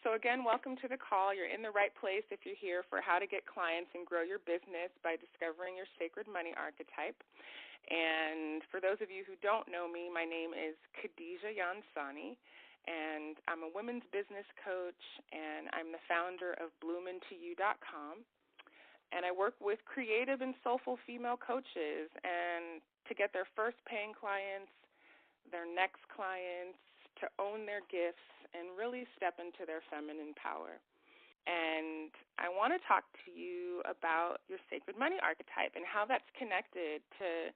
So again, welcome to the call. You're in the right place if you're here for how to get clients and grow your business by discovering your sacred money archetype. And for those of you who don't know me, my name is Kadidja Yansané, and I'm a women's business coach, and I'm the founder of bloomintoyou.com. And I work with creative and soulful female coaches and to get their first paying clients, their next clients, to own their gifts and really step into their feminine power. And I want to talk to you about your sacred money archetype and how that's connected to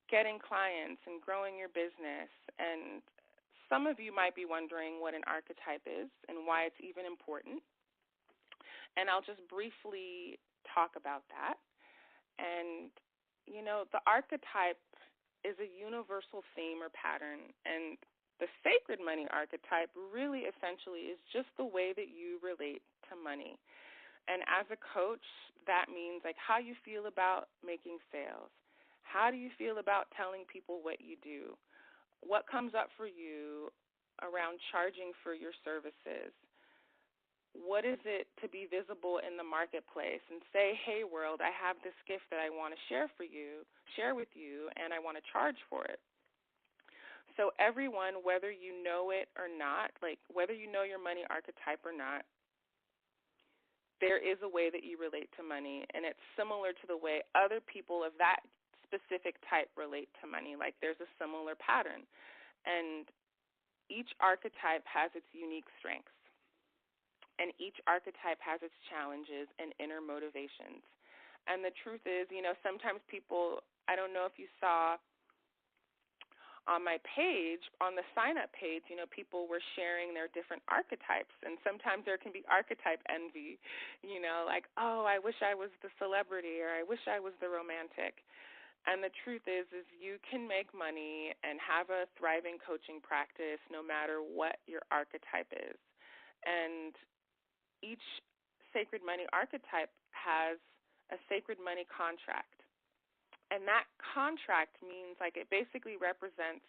getting clients and growing your business. And some of you might be wondering what an archetype is and why it's even important. And I'll just briefly talk about that. And, you know, the archetype is a universal theme or pattern, and the sacred money archetype really essentially is just the way that you relate to money. And as a coach, that means like how you feel about making sales. How do you feel about telling people what you do? What comes up for you around charging for your services? What is it to be visible in the marketplace and say, hey, world, I have this gift that I want to share with you, and I want to charge for it. So everyone, whether you know it or not, like whether you know your money archetype or not, there is a way that you relate to money, and it's similar to the way other people of that specific type relate to money. Like there's a similar pattern, and each archetype has its unique strengths, and each archetype has its challenges and inner motivations. And the truth is, you know, sometimes people, I don't know if you saw on my page, on the sign-up page, you know, people were sharing their different archetypes, and sometimes there can be archetype envy, you know, like, oh, I wish I was the celebrity, or I wish I was the romantic. And the truth is you can make money and have a thriving coaching practice no matter what your archetype is. And each sacred money archetype has a sacred money contract. And that contract means like it basically represents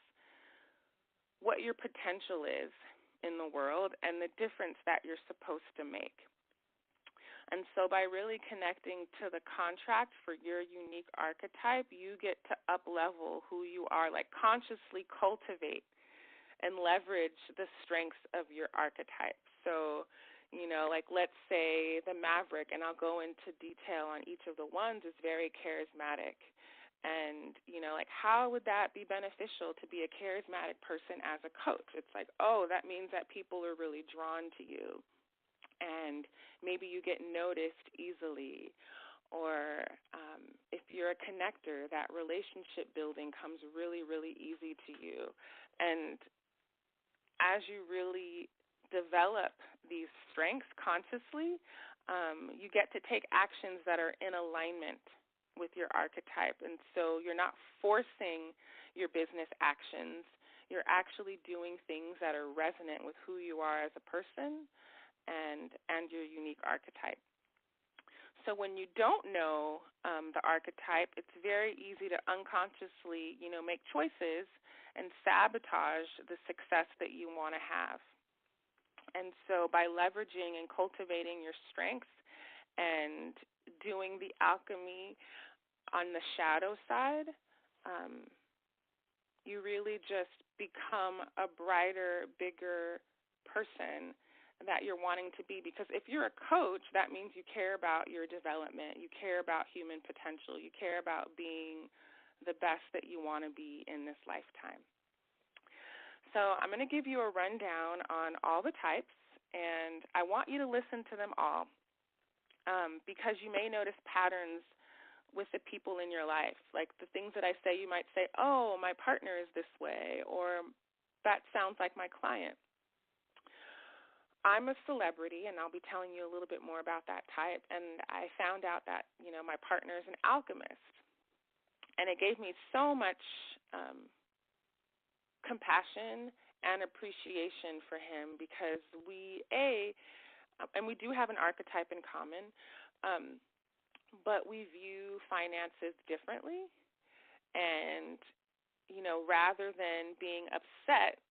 what your potential is in the world and the difference that you're supposed to make. And so by really connecting to the contract for your unique archetype, you get to up-level who you are, like consciously cultivate and leverage the strengths of your archetype. So, you know, like let's say the Maverick, and I'll go into detail on each of the ones, is very charismatic. And, you know, like how would that be beneficial to be a charismatic person as a coach? It's like, oh, that means that people are really drawn to you. And maybe you get noticed easily. Or if you're a connector, that relationship building comes really, really easy to you. And as you really develop these strengths consciously, you get to take actions that are in alignment with your archetype. And so you're not forcing your business actions. You're actually doing things that are resonant with who you are as a person and your unique archetype. So when you don't know the archetype, it's very easy to unconsciously, you know, make choices and sabotage the success that you want to have. And so by leveraging and cultivating your strengths and doing the alchemy on the shadow side, you really just become a brighter, bigger person that you're wanting to be. Because if you're a coach, that means you care about your development, you care about human potential, you care about being the best that you want to be in this lifetime. So I'm going to give you a rundown on all the types, and I want you to listen to them all because you may notice patterns with the people in your life. Like the things that I say, you might say, oh, my partner is this way, or that sounds like my client. I'm a celebrity, and I'll be telling you a little bit more about that type, and I found out that, you know, my partner is an alchemist, and it gave me so much compassion and appreciation for him because we do have an archetype in common, but we view finances differently, and, you know, rather than being upset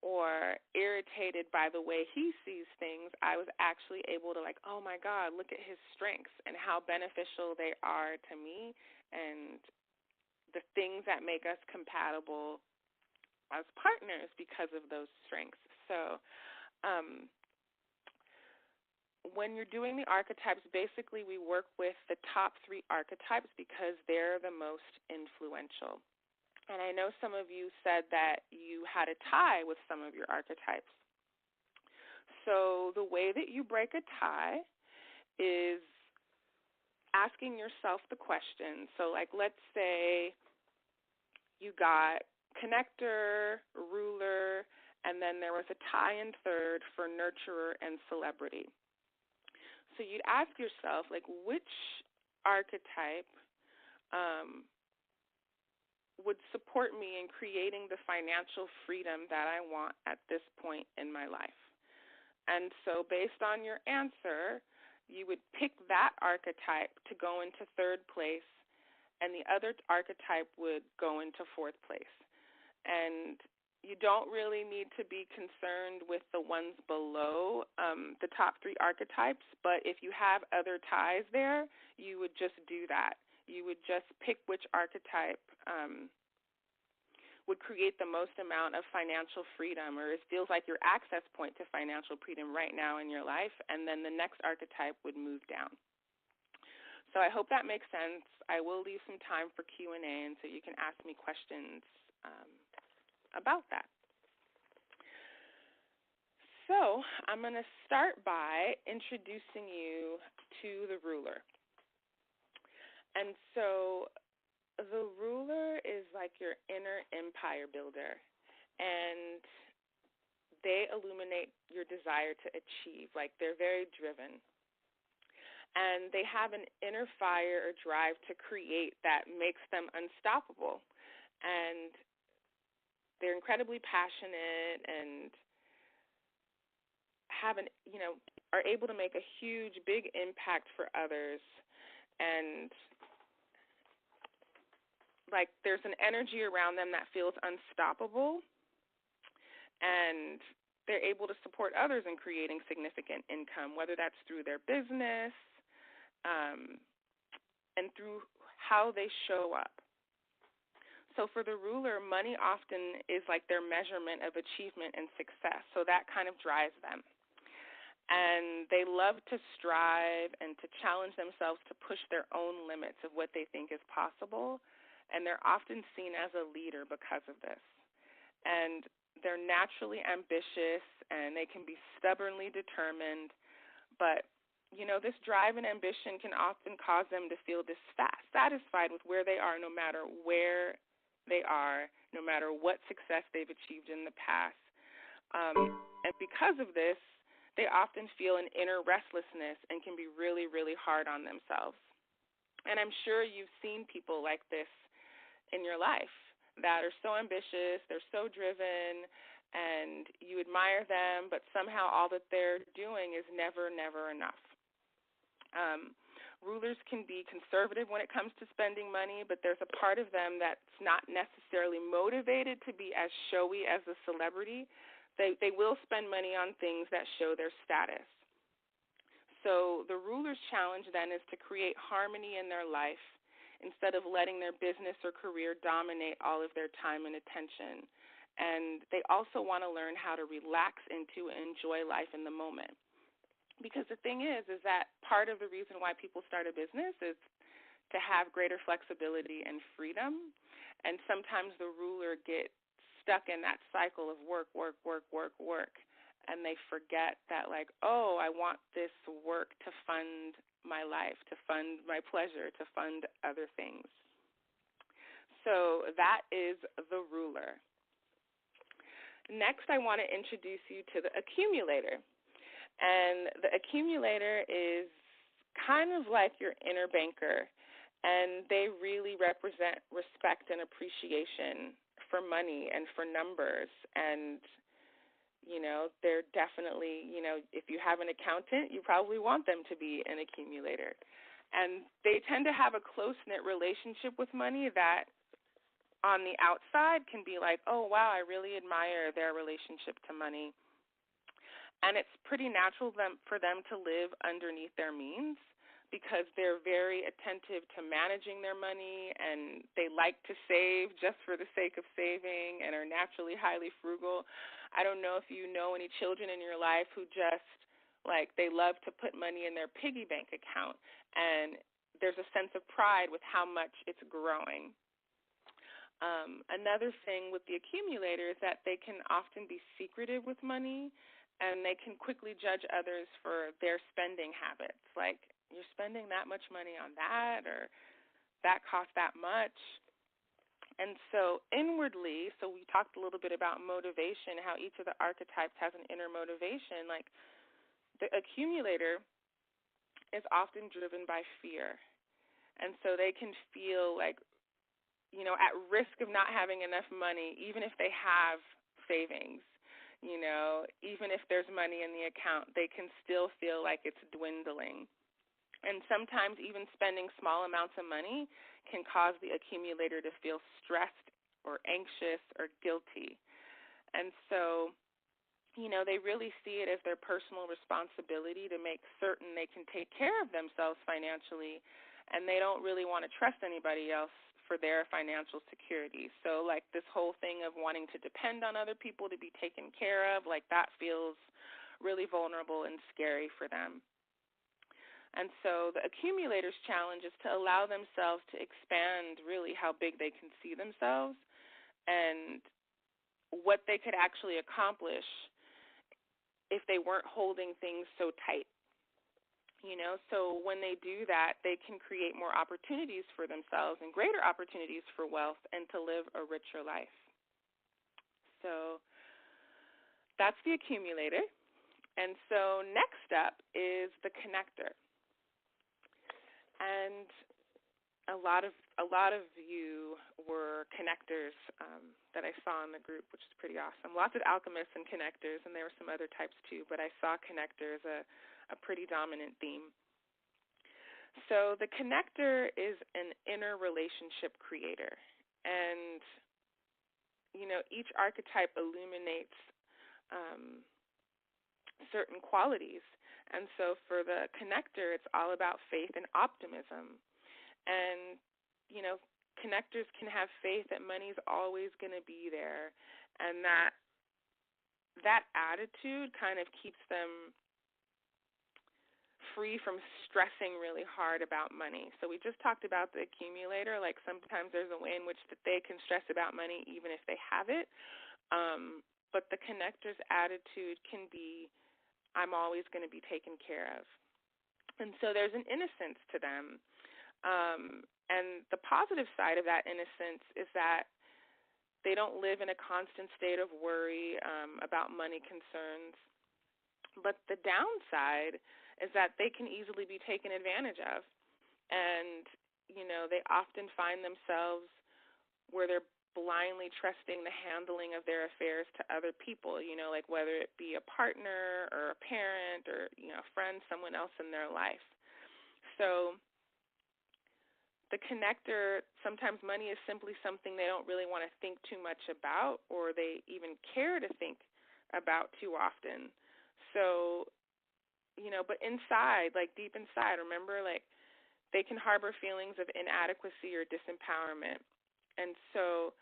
or irritated by the way he sees things, I was actually able to like, oh my God, look at his strengths and how beneficial they are to me and the things that make us compatible as partners because of those strengths. So when you're doing the archetypes, basically we work with the top 3 archetypes because they're the most influential. And I know some of you said that you had a tie with some of your archetypes. So the way that you break a tie is asking yourself the question. So like let's say you got connector, ruler, and then there was a tie in third for nurturer and celebrity. So you'd ask yourself, like, which archetype would support me in creating the financial freedom that I want at this point in my life? And so based on your answer, you would pick that archetype to go into third place, and the other archetype would go into fourth place. And you don't really need to be concerned with the ones below the top 3 archetypes, but if you have other ties there, you would just do that. You would just pick which archetype would create the most amount of financial freedom, or it feels like your access point to financial freedom right now in your life, and then the next archetype would move down. So I hope that makes sense. I will leave some time for Q&A, and so you can ask me questions about that. So I'm going to start by introducing you to the ruler. And so the ruler is like your inner empire builder, and they illuminate your desire to achieve. Like they're very driven. And they have an inner fire or drive to create that makes them unstoppable. And they're incredibly passionate and are able to make a huge, big impact for others. And like there's an energy around them that feels unstoppable, and they're able to support others in creating significant income, whether that's through their business and through how they show up. So for the ruler, money often is like their measurement of achievement and success, so that kind of drives them. And they love to strive and to challenge themselves to push their own limits of what they think is possible, and they're often seen as a leader because of this. And they're naturally ambitious, and they can be stubbornly determined, but this drive and ambition can often cause them to feel dissatisfied with where they are, no matter where they are, no matter what success they've achieved in the past. And because of this, they often feel an inner restlessness and can be really, really hard on themselves. And I'm sure you've seen people like this in your life that are so ambitious, they're so driven, and you admire them, but somehow all that they're doing is never, never enough. Rulers can be conservative when it comes to spending money, but there's a part of them that's not necessarily motivated to be as showy as a celebrity. They will spend money on things that show their status. So the ruler's challenge then is to create harmony in their life instead of letting their business or career dominate all of their time and attention. And they also want to learn how to relax into and enjoy life in the moment. Because the thing is that part of the reason why people start a business is to have greater flexibility and freedom. And sometimes the ruler gets stuck in that cycle of work, and they forget that, like, oh, I want this work to fund my life, to fund my pleasure, to fund other things. So that is the ruler. Next, I want to introduce you to the accumulator. And the accumulator is kind of like your inner banker, and they really represent respect and appreciation for money and for numbers. And, they're definitely, if you have an accountant, you probably want them to be an accumulator. And they tend to have a close-knit relationship with money that on the outside can be like, oh, wow, I really admire their relationship to money. And it's pretty natural for them to live underneath their means because they're very attentive to managing their money, and they like to save just for the sake of saving and are naturally highly frugal. I don't know if you know any children in your life who just, like, they love to put money in their piggy bank account, and there's a sense of pride with how much it's growing. Another thing with the accumulator is that they can often be secretive with money, and they can quickly judge others for their spending habits. Like, you're spending that much money on that, or that cost that much. And so inwardly, so we talked a little bit about motivation, how each of the archetypes has an inner motivation. Like, the accumulator is often driven by fear. And so they can feel like, you know, at risk of not having enough money, even if they have savings. You know, even if there's money in the account, they can still feel like it's dwindling. And sometimes even spending small amounts of money can cause the accumulator to feel stressed or anxious or guilty. And so, you know, they really see it as their personal responsibility to make certain they can take care of themselves financially, and they don't really want to trust anybody else for their financial security. So, like, this whole thing of wanting to depend on other people to be taken care of, like, that feels really vulnerable and scary for them. And so the accumulator's challenge is to allow themselves to expand really how big they can see themselves and what they could actually accomplish if they weren't holding things so tight. You know, so when they do that, they can create more opportunities for themselves and greater opportunities for wealth and to live a richer life. So that's the accumulator. And so next up is the connector. And a lot of you were connectors that I saw in the group, which is pretty awesome. Lots of alchemists and connectors, and there were some other types too, but I saw connector as a pretty dominant theme. So the connector is an inner relationship creator. And, you know, each archetype illuminates certain qualities. And so for the connector, it's all about faith and optimism. And, you know, connectors can have faith that money's always going to be there, and that attitude kind of keeps them free from stressing really hard about money. So we just talked about the accumulator. Like, sometimes there's a way in which that they can stress about money even if they have it. But the connector's attitude can be, I'm always going to be taken care of. And so there's an innocence to them. And the positive side of that innocence is that they don't live in a constant state of worry about money concerns. But the downside is that they can easily be taken advantage of. And, you know, they often find themselves where they're blindly trusting the handling of their affairs to other people, you know, like whether it be a partner or a parent or, you know, a friend, someone else in their life. So the connector, sometimes money is simply something they don't really want to think too much about, or they even care to think about too often. So, you know, but inside, like deep inside, remember, like they can harbor feelings of inadequacy or disempowerment. And so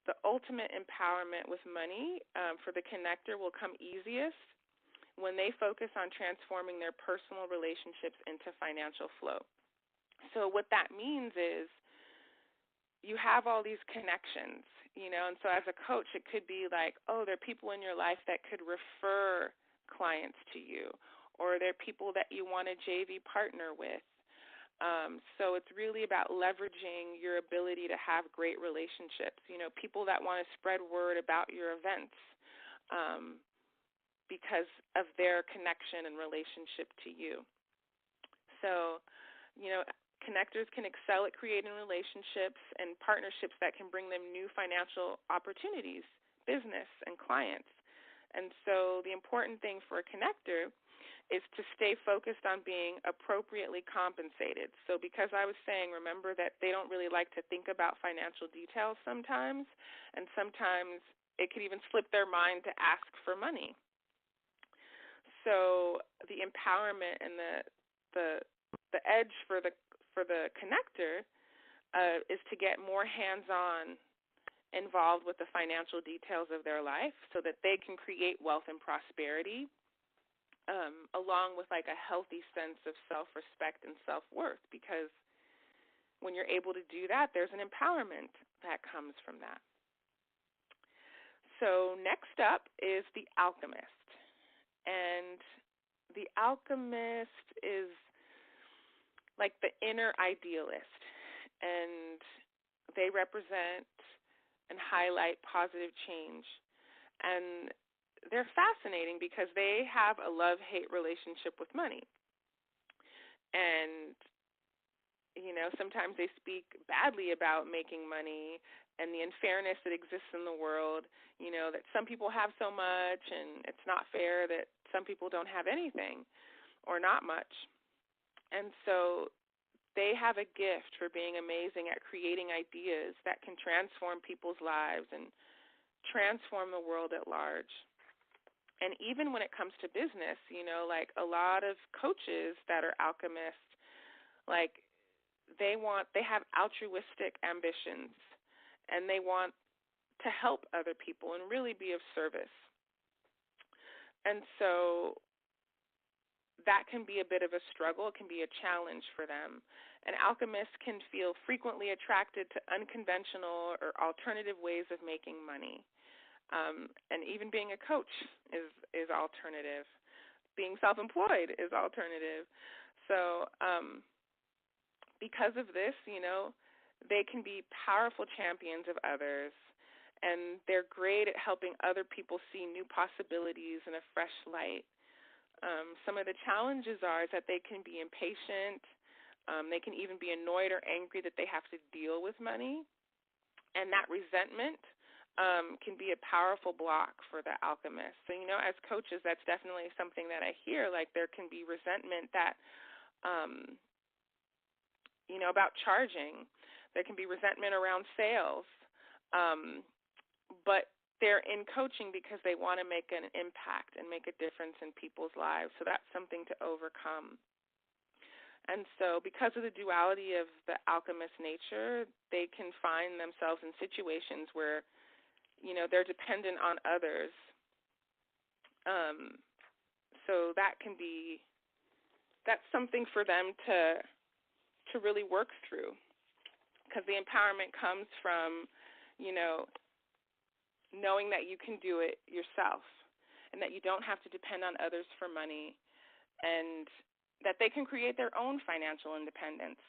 the ultimate empowerment with money for the connector will come easiest when they focus on transforming their personal relationships into financial flow. So what that means is you have all these connections, you know, and so as a coach, it could be like, oh, there are people in your life that could refer clients to you, or there are people that you want a JV partner with. So it's really about leveraging your ability to have great relationships, you know, people that want to spread word about your events because of their connection and relationship to you. So, you know, connectors can excel at creating relationships and partnerships that can bring them new financial opportunities, business, and clients. And so the important thing for a connector is to stay focused on being appropriately compensated. So because I was saying, remember that they don't really like to think about financial details sometimes, and sometimes it could even slip their mind to ask for money. So the empowerment and the edge for the connector is to get more hands-on involved with the financial details of their life so that they can create wealth and prosperity, along with like a healthy sense of self-respect and self-worth, because when you're able to do that, there's an empowerment that comes from that. So next up is the alchemist. And the alchemist is like the inner idealist, and they represent and highlight positive change. And they're fascinating because they have a love-hate relationship with money. And, you know, sometimes they speak badly about making money and the unfairness that exists in the world, you know, that some people have so much and it's not fair that some people don't have anything or not much. And so they have a gift for being amazing at creating ideas that can transform people's lives and transform the world at large. And even when it comes to business, you know, like a lot of coaches that are alchemists, like they have altruistic ambitions, and they want to help other people and really be of service. And so that can be a bit of a struggle. It can be a challenge for them. And alchemists can feel frequently attracted to unconventional or alternative ways of making money. And even being a coach is alternative. Being self-employed is alternative. So because of this, you know, they can be powerful champions of others, and they're great at helping other people see new possibilities in a fresh light. Some of the challenges are that they can be impatient. They can even be annoyed or angry that they have to deal with money, and that resentment can be a powerful block for the alchemist. So, you know, as coaches, that's definitely something that I hear, like there can be resentment that, you know, about charging. There can be resentment around sales, but they're in coaching because they want to make an impact and make a difference in people's lives. So that's something to overcome. And so because of the duality of the alchemist nature, they can find themselves in situations where, you know, they're dependent on others. So that's something for them to really work through, because the empowerment comes from, you know, knowing that you can do it yourself and that you don't have to depend on others for money, and that they can create their own financial independence.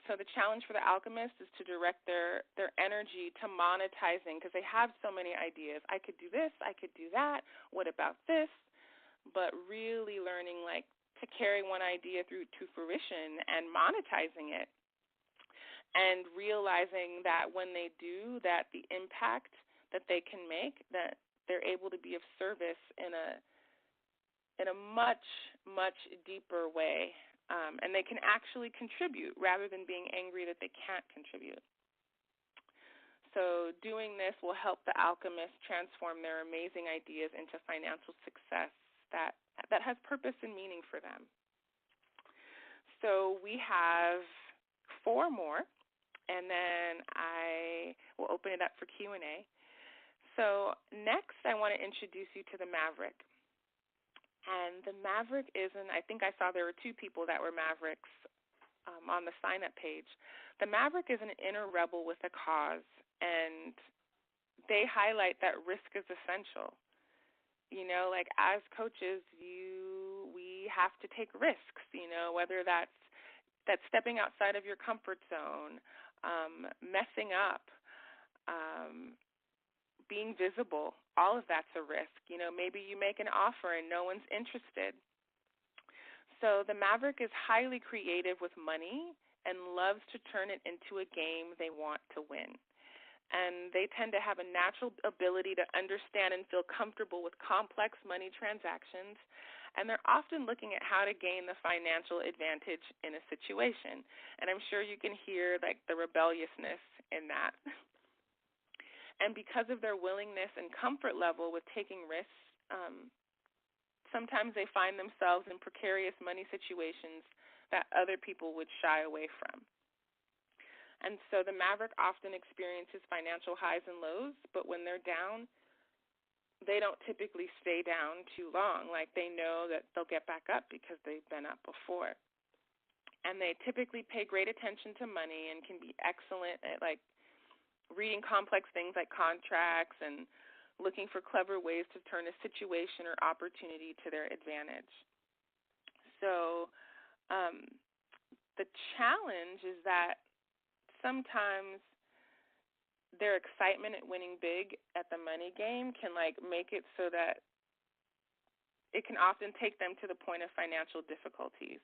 So the challenge for the alchemist is to direct their energy to monetizing, because they have so many ideas. I could do this, I could do that, what about this? But really learning, like, to carry one idea through to fruition and monetizing it, and realizing that when they do that, the impact that they can make, that they're able to be of service in a much, much deeper way. And they can actually contribute rather than being angry that they can't contribute. So doing this will help the alchemist transform their amazing ideas into financial success that has purpose and meaning for them. So we have 4 more, and then I will open it up for Q&A. So next I want to introduce you to the Maverick. And the Maverick I think I saw there were 2 people that were Mavericks on the sign-up page. The Maverick is an inner rebel with a cause, and they highlight that risk is essential. You know, like as coaches, we have to take risks, you know, whether that's stepping outside of your comfort zone, messing up, being visible. All of that's a risk. You know, maybe you make an offer and no one's interested. So the Maverick is highly creative with money and loves to turn it into a game they want to win. and they tend to have a natural ability to understand and feel comfortable with complex money transactions, and they're often looking at how to gain the financial advantage in a situation. And I'm sure you can hear like the rebelliousness in that. And because of their willingness and comfort level with taking risks, sometimes they find themselves in precarious money situations that other people would shy away from. And so the maverick often experiences financial highs and lows, but when they're down, they don't typically stay down too long. Like, they know that they'll get back up because they've been up before. And they typically pay great attention to money and can be excellent at, like, reading complex things like contracts and looking for clever ways to turn a situation or opportunity to their advantage. So the challenge is that sometimes their excitement at winning big at the money game can like make it so that it can often take them to the point of financial difficulties.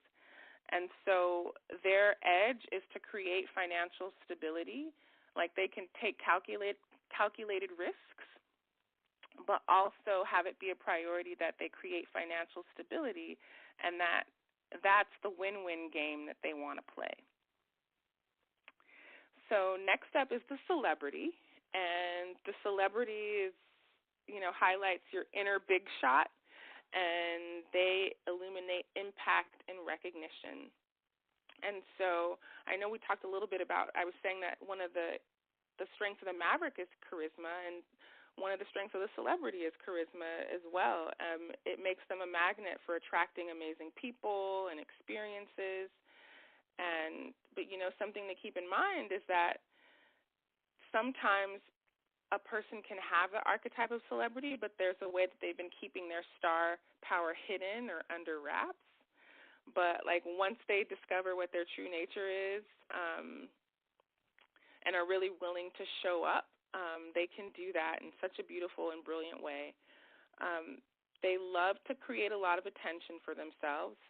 And so their edge is to create financial stability. Like, they can take calculated risks, but also have it be a priority that they create financial stability, and that's the win-win game that they want to play. So next up is the celebrity, and the celebrity is, highlights your inner big shot, and they illuminate impact and recognition. And so I know we talked a little bit about, I was saying that one of the strengths of the maverick is charisma, and one of the strengths of the celebrity is charisma as well. It makes them a magnet for attracting amazing people and experiences. But something to keep in mind is that sometimes a person can have the archetype of celebrity, but there's a way that they've been keeping their star power hidden or under wraps. But like, once they discover what their true nature is, and are really willing to show up, they can do that in such a beautiful and brilliant way. They love to create a lot of attention for themselves.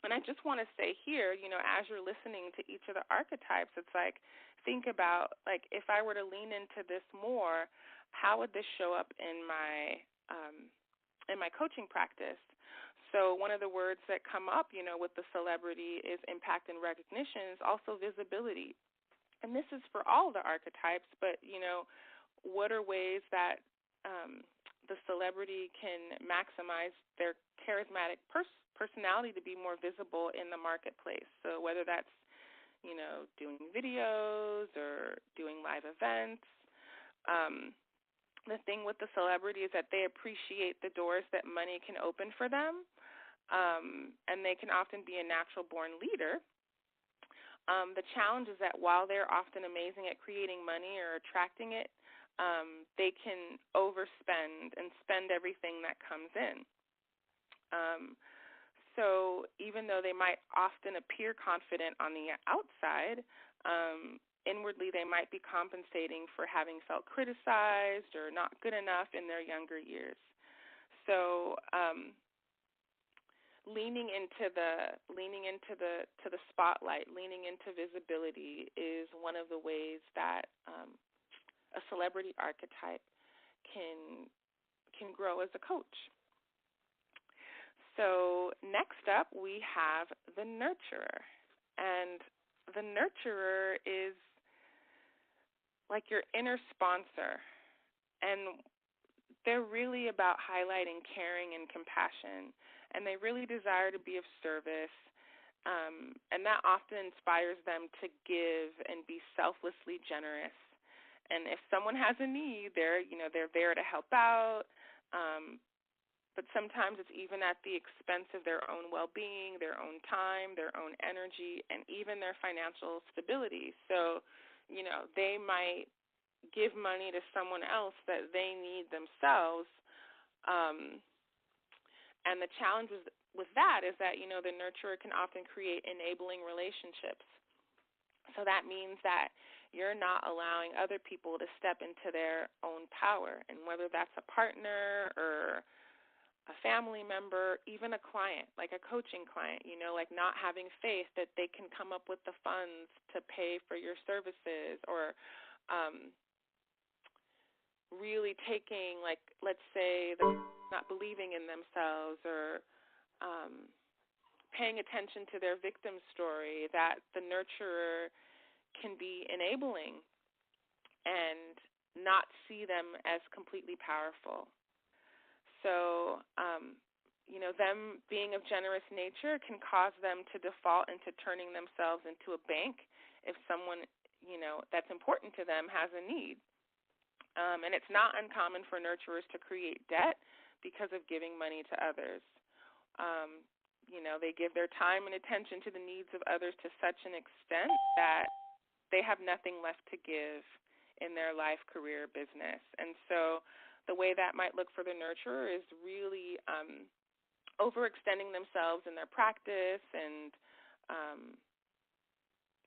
And I just want to say here, as you're listening to each of the archetypes, it's like, think about, like, if I were to lean into this more, how would this show up in my coaching practice? So one of the words that come up, with the celebrity is impact and recognition, is also visibility. And this is for all the archetypes, but, what are ways that the celebrity can maximize their charismatic personality to be more visible in the marketplace? So whether that's, doing videos or doing live events, the thing with the celebrity is that they appreciate the doors that money can open for them, and they can often be a natural-born leader. The challenge is that while they're often amazing at creating money or attracting it, they can overspend and spend everything that comes in. So even though they might often appear confident on the outside, inwardly they might be compensating for having felt criticized or not good enough in their younger years. So leaning into the spotlight, leaning into visibility is one of the ways that a celebrity archetype can grow as a coach. So next up, we have the nurturer. And the nurturer is like your inner sponsor. And they're really about highlighting caring and compassion. And they really desire to be of service. And that often inspires them to give and be selflessly generous. And if someone has a need, they're there to help out. But sometimes it's even at the expense of their own well-being, their own time, their own energy, and even their financial stability. So, they might give money to someone else that they need themselves. And the challenge with that is that, the nurturer can often create enabling relationships. So that means that you're not allowing other people to step into their own power. And whether that's a partner or a family member, even a client, like a coaching client, like not having faith that they can come up with the funds to pay for your services, or really taking, like, let's say they're not believing in themselves or paying attention to their victim story, that the nurturer can be enabling and not see them as completely powerful. So, them being of generous nature can cause them to default into turning themselves into a bank if someone, that's important to them has a need. And it's not uncommon for nurturers to create debt because of giving money to others. They give their time and attention to the needs of others to such an extent that they have nothing left to give in their life, career, business. And so the way that might look for the nurturer is really overextending themselves in their practice and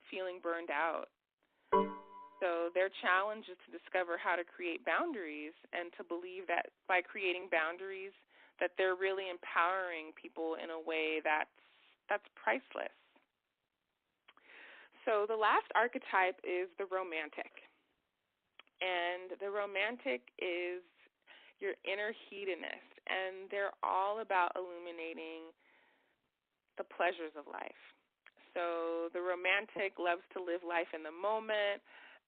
feeling burned out. So their challenge is to discover how to create boundaries and to believe that by creating boundaries that they're really empowering people in a way that's priceless. So the last archetype is the romantic. And the romantic is your inner hedonist, and they're all about illuminating the pleasures of life. So the romantic loves to live life in the moment,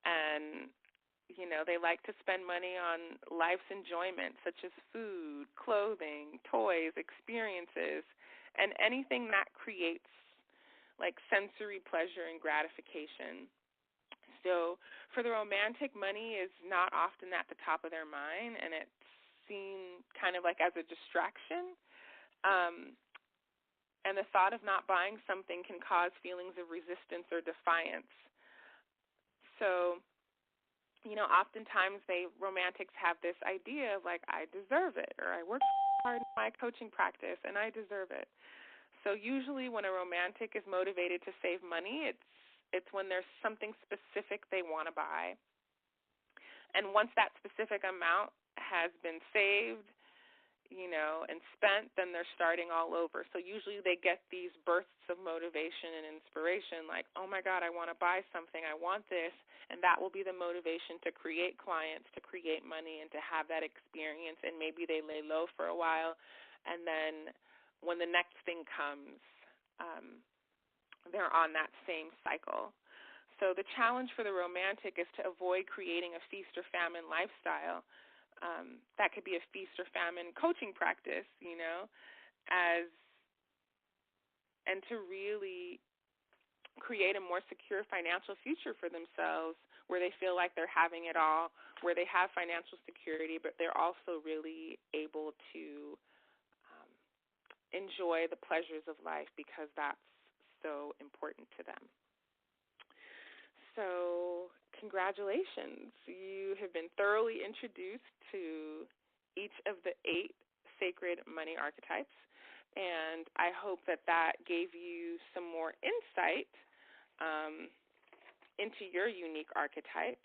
and they like to spend money on life's enjoyment, such as food, clothing, toys, experiences, and anything that creates like sensory pleasure and gratification. So for the romantic, money is not often at the top of their mind, and it's seen kind of like as a distraction. And the thought of not buying something can cause feelings of resistance or defiance. So oftentimes romantics have this idea of like, I deserve it, or I worked hard in my coaching practice and I deserve it. So usually when a romantic is motivated to save money, it's when there's something specific they want to buy. And once that specific amount has been saved, and spent, then they're starting all over. So usually they get these bursts of motivation and inspiration, like, oh my God, I want to buy something, I want this, and that will be the motivation to create clients, to create money, and to have that experience. And maybe they lay low for a while, and then when the next thing comes, they're on that same cycle. So the challenge for the romantic is to avoid creating a feast or famine lifestyle. That could be a feast or famine coaching practice, and to really create a more secure financial future for themselves where they feel like they're having it all, where they have financial security, but they're also really able to enjoy the pleasures of life because that's so important to them. So congratulations. You have been thoroughly introduced to each of the 8 sacred money archetypes, and I hope that gave you some more insight into your unique archetype.